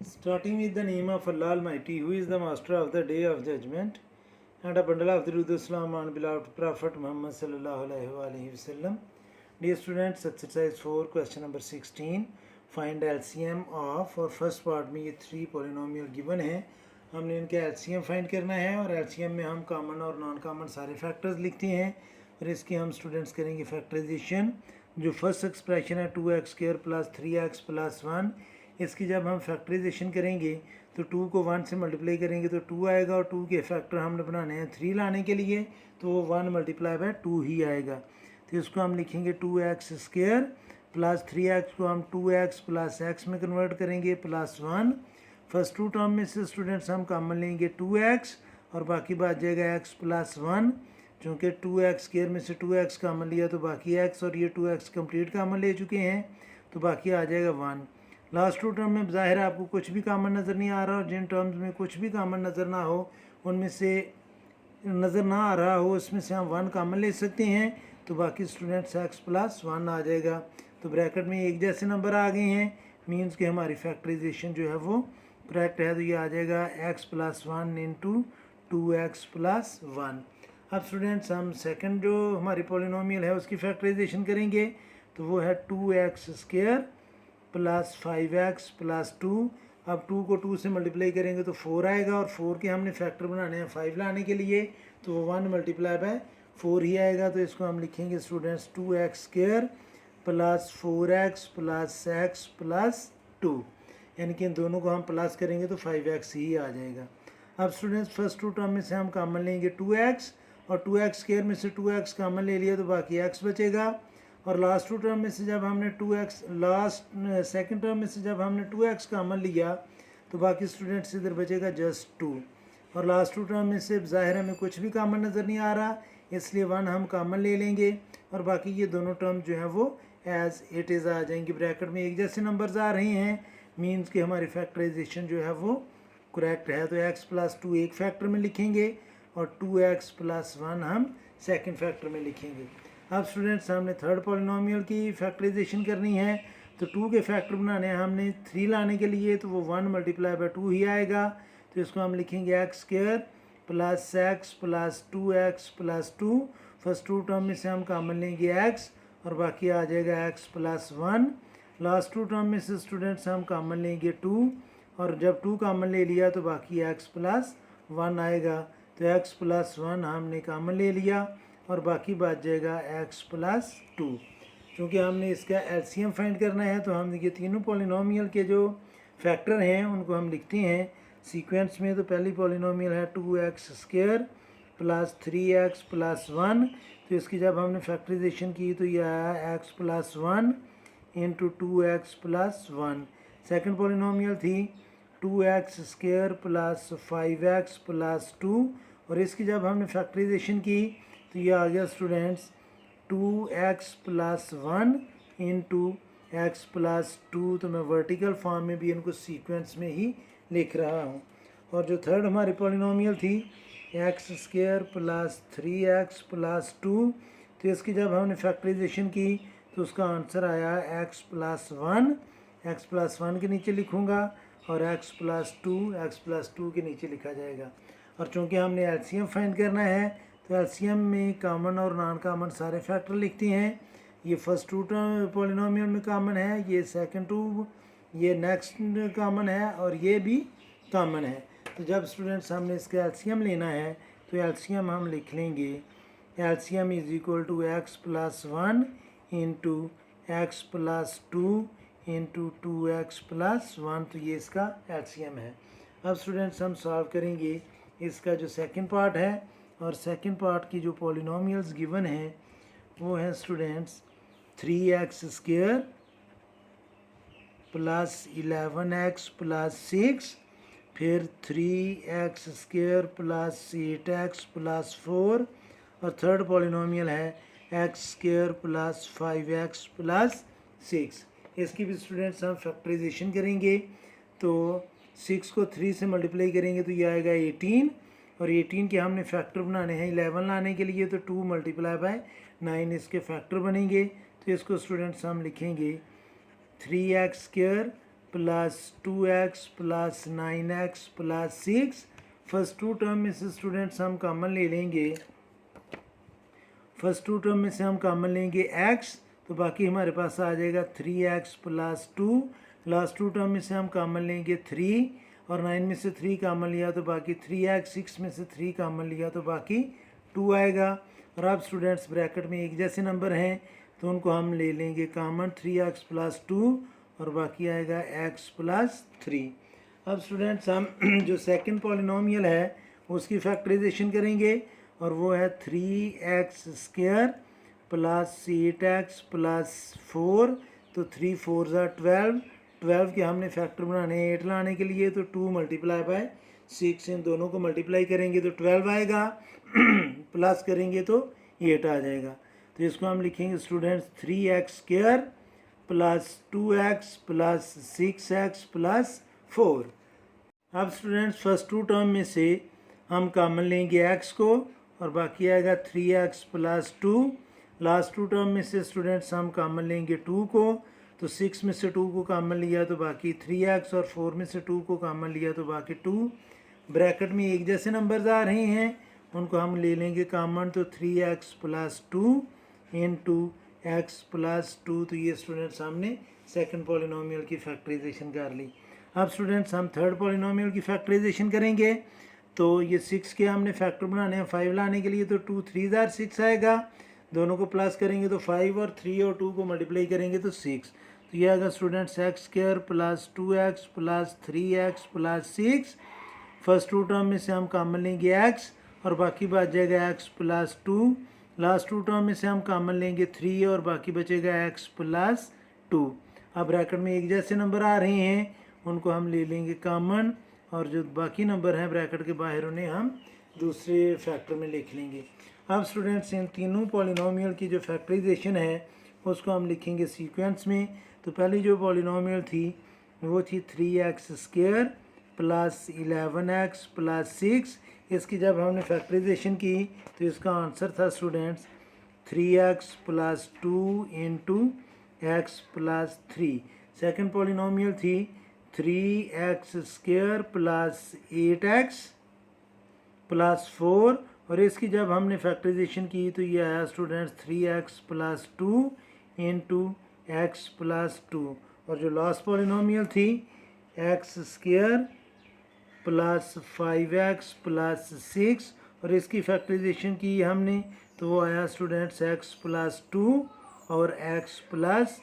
Starting with the name of Allah Almighty, who is the master of the day of judgment, and a bundle of Durud Islam on beloved Prophet Muhammad sallallahu alaihi wasallam. Dear students, exercise 4, question number 16. Find LCM of, और first part में ये 3 polynomial given है, हमने इनके LCM find करना है और LCM में हम कॉमन और नॉन कॉमन सारे फैक्टर्स लिखते हैं और इसकी हम स्टूडेंट्स करेंगे फैक्टराइजेशन। जो फर्स्ट एक्सप्रेशन है 2x² प्लस 3x प्लस 1, इसकी जब हम फैक्टराइजेशन करेंगे तो 2 को 1 से मल्टीप्लाई करेंगे तो 2 आएगा और 2 के फैक्टर हमने बनाने हैं 3 लाने के लिए, तो वो 1 मल्टीप्लाई बाय 2 ही आएगा। तो इसको हम लिखेंगे 2x² प्लस 3x को हम 2x प्लस x में कन्वर्ट करेंगे प्लस 1। फर्स्ट 2 टर्म में से स्टूडेंट्स हम कॉमन लेंगे 2x और बाकी बात जाएगा x प्लस 1। चूँकि 2x² में से 2x कॉमन लिया तो बाकी x और ये 2x कंप्लीट कॉमन ले चुके हैं तो बाकी आ जाएगा 1। लास्ट 2 टर्म में ज़ाहिर है आपको कुछ भी कॉमन नज़र नहीं आ रहा और जिन टर्म्स में कुछ भी कॉमन नज़र ना हो उनमें से नज़र ना आ रहा हो उसमें से हम 1 कॉमन ले सकते हैं तो बाकी स्टूडेंट्स x प्लस 1 आ जाएगा। तो ब्रैकेट में एक जैसे नंबर आ गए हैं, मीन्स कि हमारी फैक्टराइजेशन जो है वो करेक्ट है। तो ये आ जाएगा x plus 1 into 2x plus 1। अब स्टूडेंट्स हम सेकंड जो हमारी पॉलिनोमियल है उसकी फैक्टराइजेशन करेंगे तो वो है 2x² प्लस 5x प्लस 2। अब 2 को 2 से मल्टीप्लाई करेंगे तो 4 आएगा और 4 के हमने फैक्टर बनाने हैं 5 लाने के लिए, तो वो 1 मल्टीप्लाई बाय 4 ही आएगा। तो इसको हम लिखेंगे students 2x² plus 4x plus x plus 2, यानी कि इन दोनों को हम प्लस करेंगे तो 5x ही आ जाएगा। अब स्टूडेंट्स फर्स्ट 2 टर्म में से हम कॉमन लेंगे 2x और 2x² में से 2x कॉमन ले लिया तो बाकी x बचेगा और लास्ट 2 टर्म में से जब हमने 2x सेकंड टर्म में से जब हमने 2x कॉमन लिया तो बाकी स्टूडेंट्स इधर बचेगा जस्ट 2 और लास्ट 2 टर्म में से ज़ाहिर हमें कुछ भी कॉमन नज़र नहीं आ रहा इसलिए 1 हम कॉमन ले लेंगे और बाकी ये दोनों टर्म जो है वो एज इट इज़ आ जाएंगे। ब्रैकेट में एक जैसे नंबर्स आ रहे हैं, मीन्स कि हमारी फैक्टराइजेशन जो है वो करेक्ट है। तो x प्लस 2 एक फैक्टर में लिखेंगे और 2x प्लस 1 हम सेकंड फैक्टर में लिखेंगे। अब स्टूडेंट्स हमने थर्ड पॉलिनोमियल की फैक्टराइजेशन करनी है तो 2 के फैक्टर बनाने हैं हमने 3 लाने के लिए, तो वो 1 मल्टीप्लाई बाय 2 ही आएगा। तो इसको हम लिखेंगे x² plus x plus 2x plus 2। First 2 term में से हम कॉमन लेंगे x और बाकी आ जाएगा x प्लस 1। लास्ट 2 टर्म में से स्टूडेंट्स हम कॉमन लेंगे 2 और जब 2 कॉमन ले लिया तो बाकी x प्लस 1 आएगा। तो x प्लस 1 हमने कॉमन ले लिया और बाकी बच जाएगा x प्लस 2। क्योंकि हमने इसका LCM फाइंड करना है तो हम ये तीनों पॉलिनोमियल के जो फैक्टर हैं उनको हम लिखते हैं सीक्वेंस में। तो पहली पॉलिनोमियल है 2x² प्लस 3x प्लस 1, तो इसकी जब हमने फैक्टराइजेशन की तो ये आया x plus 1 into 2x plus 1। Second polynomial थी 2x² प्लस 5x प्लस 2 और इसकी जब हमने फैक्टराइजेशन की तो ये आ गया students 2x plus 1 into x plus 2। तो मैं वर्टिकल फॉर्म में भी इनको सीक्वेंस में ही लिख रहा हूँ। और जो थर्ड हमारी पॉलिनोमियल थी x² प्लस 3x प्लस 2, तो इसकी जब हमने फैक्टराइजेशन की तो उसका आंसर आया x प्लस 1। x प्लस 1 के नीचे लिखूँगा और x प्लस 2 के नीचे लिखा जाएगा। और चूँकि हमने LCM फाइंड करना है तो LCM में कॉमन और नॉन कॉमन सारे फैक्टर लिखते हैं। ये फर्स्ट 2 पॉलिनोमियल में कॉमन है, ये सेकंड 2, ये नेक्स्ट कॉमन है और ये भी कॉमन है। तो जब स्टूडेंट्स हमने इसका LCM लेना है तो LCM हम लिख लेंगे LCM is equal to x plus 1 into x plus 2 into 2x plus 1। तो ये इसका LCM है। अब स्टूडेंट्स हम सॉल्व करेंगे इसका जो सेकंड पार्ट है और सेकंड पार्ट की जो पॉलिनोमियल्स गिवन है वो है students 3x² plus 11x plus 6, फिर 3x² प्लस 8x प्लस 4 और थर्ड पॉलिनोमियल है x² प्लस 5x प्लस 6। इसकी भी स्टूडेंट्स हम फैक्टराइजेशन करेंगे तो 6 को 3 से मल्टीप्लाई करेंगे तो ये आएगा 18 और 18 के हमने फैक्टर बनाने हैं 11 लाने के लिए, तो 2 मल्टीप्लाई बाय 9 इसके फैक्टर बनेंगे। तो इसको स्टूडेंट्स हम लिखेंगे 3x² plus 2x plus 9x plus 6। First two term में से स्टूडेंट्स हम कॉमन ले लेंगे, फर्स्ट टू टर्म में से हम कॉमन लेंगे x, तो बाकी हमारे पास आ जाएगा 3x plus 2। Last two term में से हम कॉमन लेंगे 3 और 9 में से 3 कॉमन लिया तो बाकी 3x, 6 में से 3 कॉमन लिया तो बाकी 2 आएगा। और अब स्टूडेंट्स ब्रैकेट में एक जैसे नंबर हैं तो उनको हम ले लेंगे कॉमन, 3x प्लस 2 और बाकी आएगा x प्लस 3। अब स्टूडेंट्स हम जो सेकंड पॉलिनोमियल है उसकी फैक्टराइजेशन करेंगे और वो है 3x square plus 8x plus 4। तो 3 4 12, 12 के हमने फैक्टर बनाने हैं 8 लाने के लिए, तो 2 मल्टीप्लाई बाय 6, इन दोनों को मल्टीप्लाई करेंगे तो 12 आएगा प्लस करेंगे तो 8 आ जाएगा। तो इसको हम लिखेंगे students 3x square plus 2x plus 6x plus 4। अब स्टूडेंट्स फर्स्ट टू टर्म में से हम कॉमन लेंगे x को और बाकी आएगा 3x plus 2। Last two term में से स्टूडेंट्स हम कॉमन लेंगे 2 को, तो 6 में से 2 को कॉमन लिया तो बाकी 3x और 4 में से 2 को कॉमन लिया तो बाकी 2। ब्रैकेट में एक जैसे नंबर्स आ रहे हैं उनको हम ले लेंगे कॉमन, तो 3x plus 2 into x plus 2। तो ये स्टूडेंट्स हमने सेकंड पॉलिनोमियल की फैक्टराइजेशन कर ली। अब स्टूडेंट्स हम थर्ड पॉलिनोमियल की फैक्टराइजेशन करेंगे, तो ये 6 के हमने फैक्टर बनाने हैं 5 लाने के लिए, तो 2 3 6 आएगा, दोनों को प्लस करेंगे तो 5 और 3 और 2 को मल्टीप्लाई करेंगे तो 6। तो ये आएगा students x square plus 2x plus 3x plus 6। First two term में से हम कॉमन लेंगे x और बाकी बच जाएगा x plus 2। Last two term में से हम कॉमन लेंगे 3 और बाकी बचेगा x प्लस 2। अब ब्रैकेट में एक जैसे नंबर आ रहे हैं उनको हम ले लेंगे कॉमन और जो बाकी नंबर हैं ब्रैकेट के बाहर उन्हें हम दूसरे फैक्टर में लिख लेंगे। अब स्टूडेंट्स इन तीनों पॉलिनोमियल की जो फैक्टराइजेशन है उसको हम लिखेंगे सीक्वेंस में। तो पहली जो पॉलिनोमियल थी वो थी 3x square plus 11x plus 6। इसकी जब हमने फैक्टराइजेशन की तो इसका आंसर था students 3x plus 2 into x plus 3। Second polynomial थी 3x square plus 8x plus 4 और इसकी जब हमने फैक्टराइजेशन की तो ये आया students 3x plus 2 into x plus 2। और जो लास्ट पॉलिनोमियल थी x square plus 5x plus 6 और इसकी फैक्टराइजेशन की हमने तो वो आया स्टूडेंट्स x प्लस 2 और x प्लस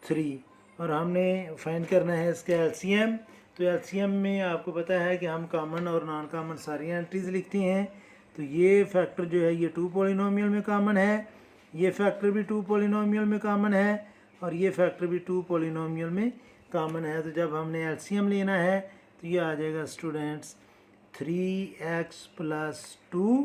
3। और हमने फाइंड करना है इसका एलसीएम। तो एलसीएम में आपको पता है कि हम कॉमन और नॉन कॉमन सारी एंट्रीज लिखते हैं। तो ये फैक्टर जो है ये 2 पॉलिनोमियल में कॉमन है, ये फैक्टर भी 2 पॉलिनोमियल में कॉमन है और ये फैक्टर भी 2 पॉलिनोमियल में कॉमन है। तो जब हमने एलसीएम लेना है तो ये आ जाएगा students 3x plus 2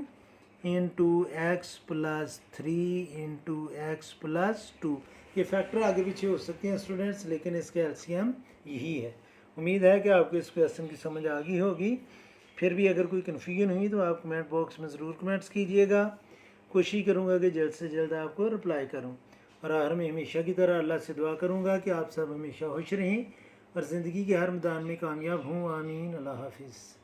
into x plus 3 into x plus 2। ये फैक्टर आगे पीछे हो सकते हैं स्टूडेंट्स, लेकिन इसका एलसीएम यही है। उम्मीद है कि आपको इस क्वेश्चन की समझ आ गई होगी। फिर भी अगर कोई कन्फ्यूजन हुई तो आप कमेंट बॉक्स में ज़रूर कमेंट्स कीजिएगा। कोशिश करूँगा कि जल्द से जल्द आपको रिप्लाई करूँ। और आखिर में हमेशा की तरह अल्लाह से दुआ करूँगा कि आप सब हमेशा खुश रहें और ज़िंदगी के हर मैदान में कामयाब हों। आमीन। अल्लाह हाफिज़।